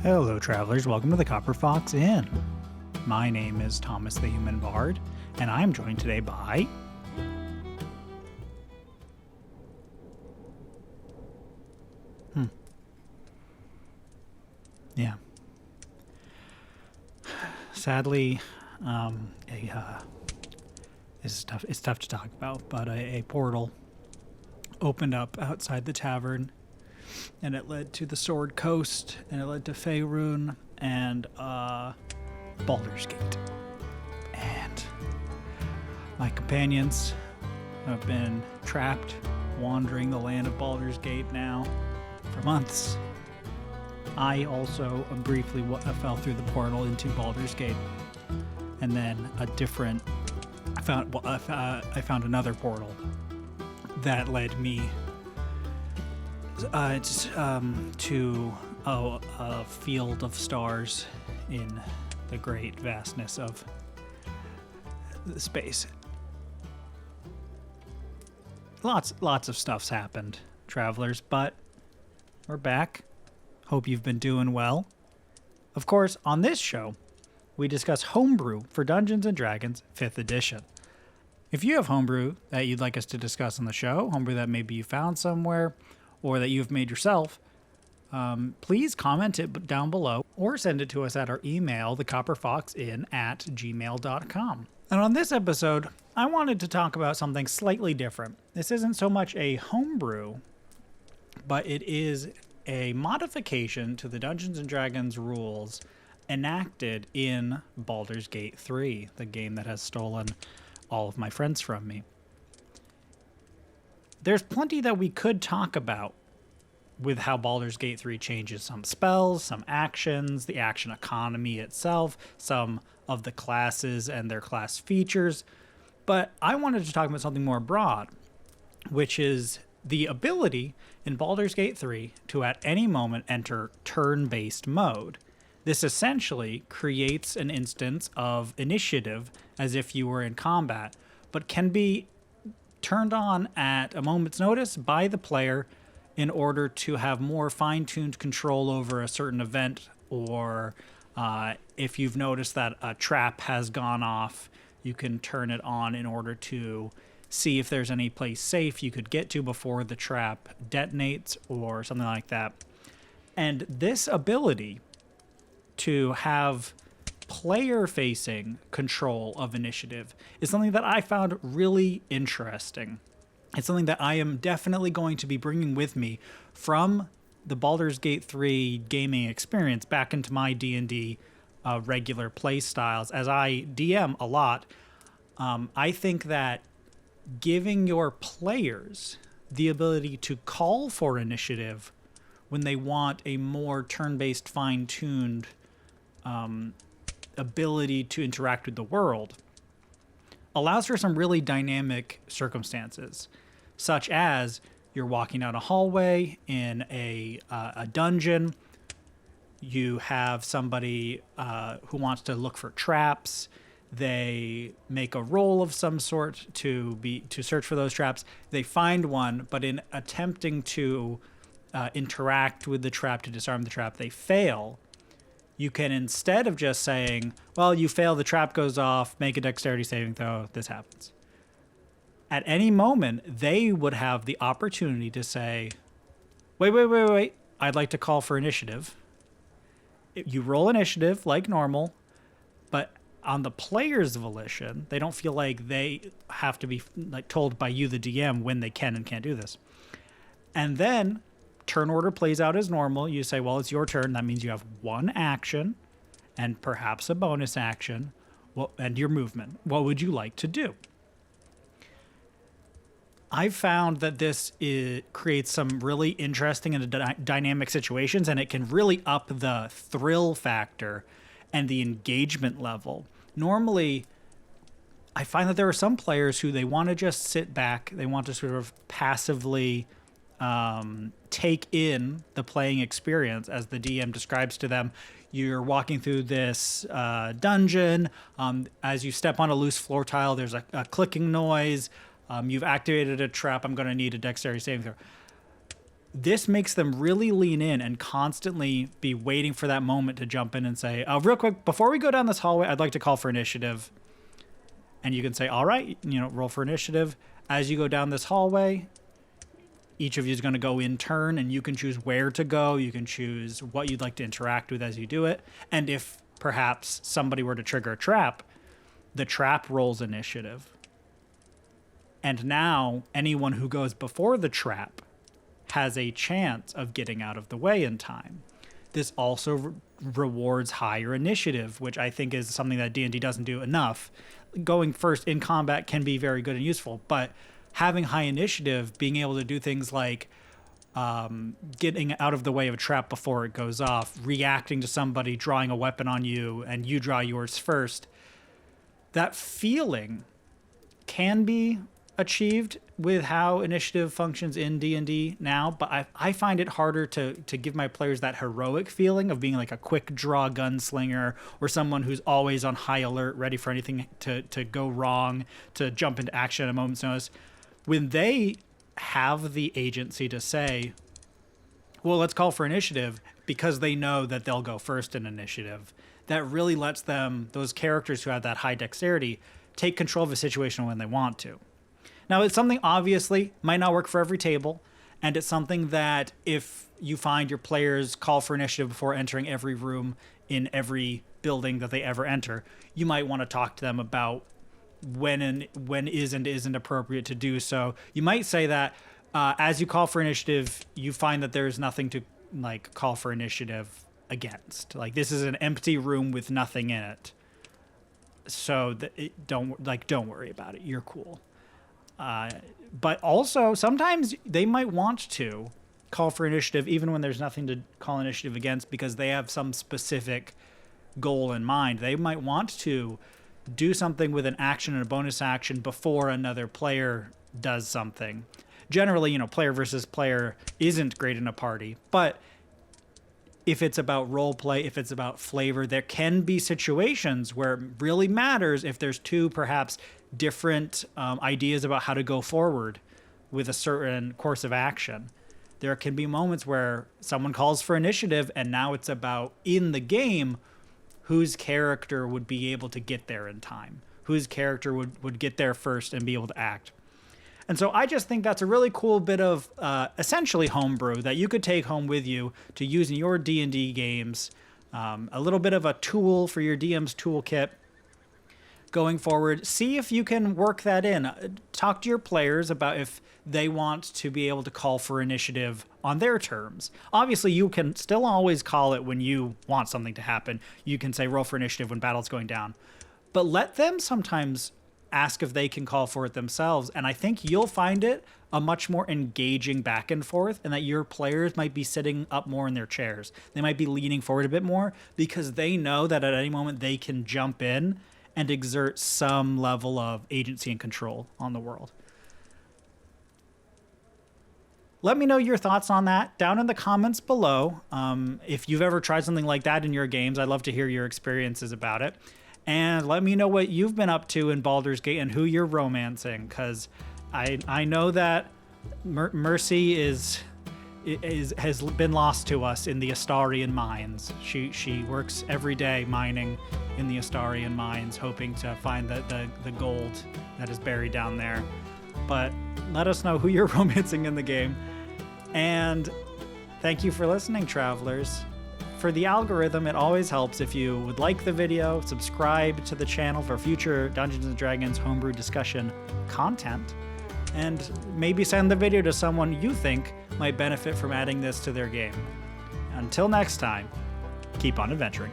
Hello travelers, welcome to the Copper Fox Inn. My name is Thomas the Human Bard, and I am joined today by... Yeah. Sadly, it's tough to talk about, but a portal opened up outside the tavern, and it led to the Sword Coast, and it led to Faerun, and Baldur's Gate. And my companions have been trapped, wandering the land of Baldur's Gate now for months. I also briefly fell through the portal into Baldur's Gate, and then I found another portal that led me to a field of stars in the great vastness of the space. Lots of stuff's happened, travelers, but we're back. Hope you've been doing well. Of course, on this show, we discuss homebrew for Dungeons & Dragons 5th edition. If you have homebrew that you'd like us to discuss on the show, homebrew that maybe you found somewhere, or that you've made yourself, please comment it down below or send it to us at our email, thecopperfoxinn@gmail.com. And on this episode, I wanted to talk about something slightly different. This isn't so much a homebrew, but it is a modification to the Dungeons & Dragons rules enacted in Baldur's Gate 3, the game that has stolen all of my friends from me. There's plenty that we could talk about with how Baldur's Gate 3 changes some spells, some actions, the action economy itself, some of the classes and their class features. But I wanted to talk about something more broad, which is the ability in Baldur's Gate 3 to at any moment enter turn-based mode. This essentially creates an instance of initiative as if you were in combat, but can be turned on at a moment's notice by the player in order to have more fine-tuned control over a certain event, or if you've noticed that a trap has gone off, you can turn it on in order to see if there's any place safe you could get to before the trap detonates or something like that. And this ability to have player-facing control of initiative is something that I found really interesting. It's something that I am definitely going to be bringing with me from the Baldur's Gate 3 gaming experience back into my D&D regular play styles. As I DM a lot, I think that giving your players the ability to call for initiative when they want a more turn-based, fine-tuned ability to interact with the world allows for some really dynamic circumstances, such as you're walking down a hallway in a dungeon, you have somebody who wants to look for traps. They make a roll of some sort to search for those traps. They find one, but in attempting to interact with the trap to disarm the trap, they fail. You can, instead of just saying, well, you fail, the trap goes off, make a dexterity saving throw, this happens. At any moment, they would have the opportunity to say, wait, I'd like to call for initiative. You roll initiative like normal, but on the player's volition, they don't feel like they have to be told by you, the DM, when they can and can't do this. And then turn order plays out as normal. You say, well, it's your turn. That means you have one action and perhaps a bonus action and your movement. What would you like to do? I've found that this creates some really interesting and dynamic situations, and it can really up the thrill factor and the engagement level. Normally, I find that there are some players who they want to just sit back. They want to sort of passively take in the playing experience as the DM describes to them. You're walking through this dungeon. As you step on a loose floor tile, there's a clicking noise. You've activated a trap. I'm going to need a dexterity saving throw. this makes them really lean in and constantly be waiting for that moment to jump in and say, real quick, before we go down this hallway, I'd like to call for initiative. And you can say, all right, roll for initiative. As you go down this hallway, each of you is going to go in turn, and you can choose where to go. You can choose what you'd like to interact with as you do it. And if perhaps somebody were to trigger a trap, the trap rolls initiative. And now anyone who goes before the trap has a chance of getting out of the way in time. This also rewards higher initiative, which I think is something that D&D doesn't do enough. Going first in combat can be very good and useful, but having high initiative, being able to do things like getting out of the way of a trap before it goes off, reacting to somebody drawing a weapon on you, and you draw yours first, that feeling can be achieved with how initiative functions in D&D now, but I find it harder to give my players that heroic feeling of being like a quick draw gunslinger or someone who's always on high alert, ready for anything to go wrong, to jump into action at a moment's notice. When they have the agency to say, well, let's call for initiative, because they know that they'll go first in initiative, that really lets them, those characters who have that high dexterity, take control of a situation when they want to. Now, it's something obviously might not work for every table, and it's something that if you find your players call for initiative before entering every room in every building that they ever enter, you might want to talk to them about when is and isn't appropriate to do so. You might say that as you call for initiative, you find that there's nothing to like call for initiative against. Like, this is an empty room with nothing in it, so don't worry about it. You're cool. But also, sometimes they might want to call for initiative even when there's nothing to call initiative against, because they have some specific goal in mind. They might want to do something with an action and a bonus action before another player does something. Generally, player versus player isn't great in a party, but if it's about role play, if it's about flavor, there can be situations where it really matters if there's two perhaps different ideas about how to go forward with a certain course of action. There can be moments where someone calls for initiative, and now it's about, in the game, whose character would be able to get there in time, whose character would get there first and be able to act. And so I just think that's a really cool bit of essentially homebrew that you could take home with you to use in your D&D games. A little bit of a tool for your DM's toolkit going forward. See if you can work that in. Talk to your players about if they want to be able to call for initiative on their terms. Obviously, you can still always call it when you want something to happen. You can say roll for initiative when battle's going down. But let them sometimes ask if they can call for it themselves, and I think you'll find it a much more engaging back and forth, and that your players might be sitting up more in their chairs. They might be leaning forward a bit more because they know that at any moment they can jump in and exert some level of agency and control on the world. Let me know your thoughts on that down in the comments below. If you've ever tried something like that in your games, I'd love to hear your experiences about it. And let me know what you've been up to in Baldur's Gate and who you're romancing, because I know that Mercy has been lost to us in the Astarian mines. She works every day mining in the Astarian mines, hoping to find the gold that is buried down there. But let us know who you're romancing in the game. And thank you for listening, travelers. For the algorithm, it always helps if you would like the video, subscribe to the channel for future Dungeons & Dragons homebrew discussion content, and maybe send the video to someone you think might benefit from adding this to their game. Until next time, keep on adventuring.